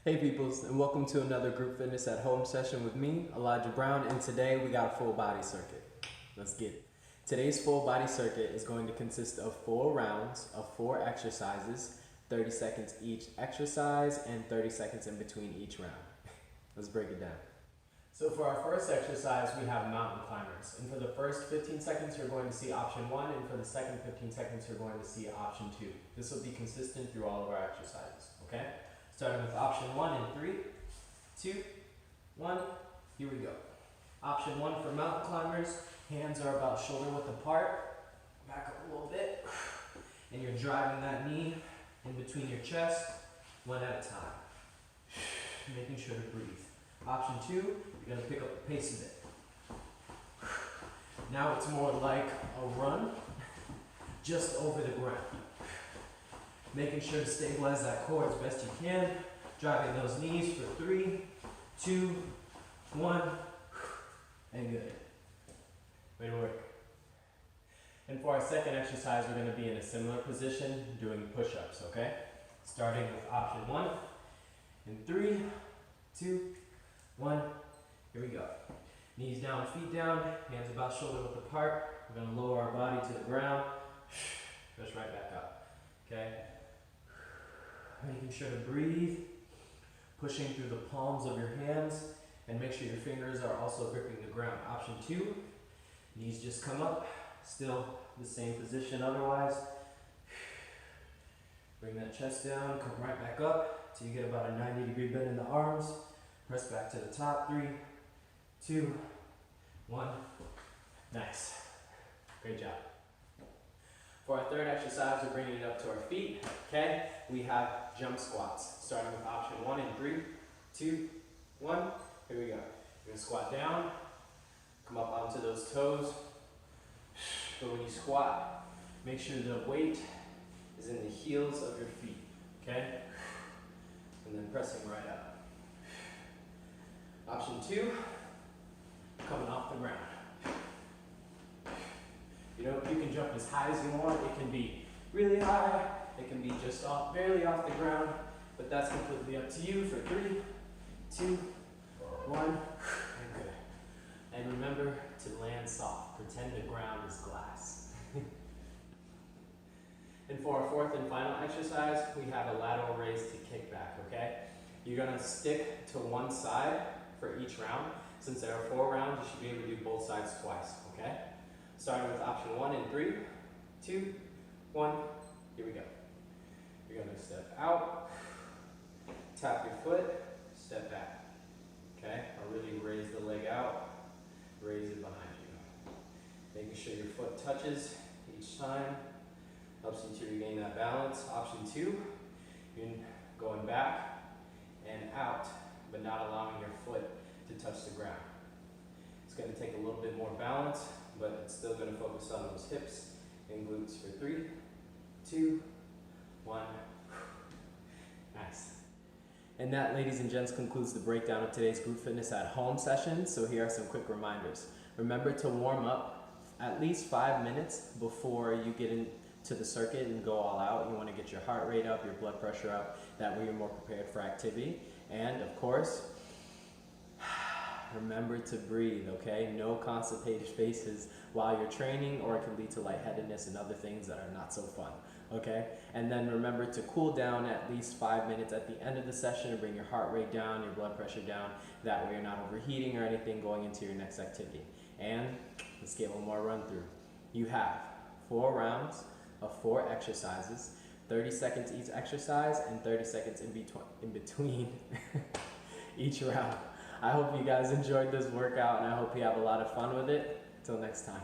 Hey peoples, and welcome to another group fitness at home session with me, Elijah Brown, and today we got a full body circuit. Let's get it. Today's full body circuit is going to consist of 4 rounds of 4 exercises, 30 seconds each exercise and 30 seconds in between each round. Let's break it down. So for our first exercise, we have mountain climbers. And for the first 15 seconds, you're going to see option 1, and for the second 15 seconds, you're going to see option 2. This will be consistent through all of our exercises, okay? Starting with option 1 in 3, 2, 1, here we go. Option 1 for mountain climbers, hands are about shoulder width apart, back up a little bit, and you're driving that knee in between your chest, one at a time, making sure to breathe. Option 2, you're going to pick up the pace a bit. Now it's more like a run, just over the ground. Making sure to stabilize that core as best you can. Driving those knees for 3, 2, 1, and good. Way to work. And for our second exercise, we're going to be in a similar position, doing push-ups, okay? Starting with option 1, in 3, 2, 1, here we go. Knees down, feet down, hands about shoulder width apart. We're going to lower our body to the ground, push right back up, okay? Making sure to breathe, pushing through the palms of your hands, and make sure your fingers are also gripping the ground. Option 2, knees just come up, still the same position otherwise. Bring that chest down, come right back up till you get about a 90-degree bend in the arms. Press back to the top, 3, 2, 1. Nice. Great job. For our third exercise, we're bringing it up to our feet, okay? We have jump squats, starting with option 1 in 3, 2, 1. Here we go. You're gonna squat down, come up onto those toes. But when you squat, make sure the weight is in the heels of your feet, okay? And then pressing right up. Option 2, coming off the ground. You can jump as high as you want. It can be really high. It can be just barely off the ground. But that's completely up to you for 3, 2, 1, and good. And remember to land soft. Pretend the ground is glass. And for our fourth and final exercise, we have a lateral raise to kickback, okay? You're gonna stick to one side for each round. Since there are 4 rounds, you should be able to do both sides twice, okay? Starting with option 1 in 3, 2, 1, here we go. You're going to step out, tap your foot, step back, okay? Or really raise the leg out, raise it behind you. Making sure your foot touches each time, helps you to regain that balance. Option 2, you're going back and out, but not allowing your foot to touch the ground. It's going to take a little bit more balance, but it's still going to focus on those hips and glutes for 3, 2, 1. Nice. And that, ladies and gents, concludes the breakdown of today's group fitness at home session. So here are some quick reminders. Remember to warm up at least 5 minutes before you get into the circuit and go all out. You want to get your heart rate up, your blood pressure up. That way you're more prepared for activity. And of course, remember to breathe, okay? No constipated faces while you're training, or it can lead to lightheadedness and other things that are not so fun, okay? And then remember to cool down at least 5 minutes at the end of the session to bring your heart rate down, your blood pressure down. That way you're not overheating or anything going into your next activity. And let's get one more run through. You have 4 rounds of 4 exercises, 30 seconds each exercise, and 30 seconds in between each round. I hope you guys enjoyed this workout, and I hope you have a lot of fun with it. Till next time.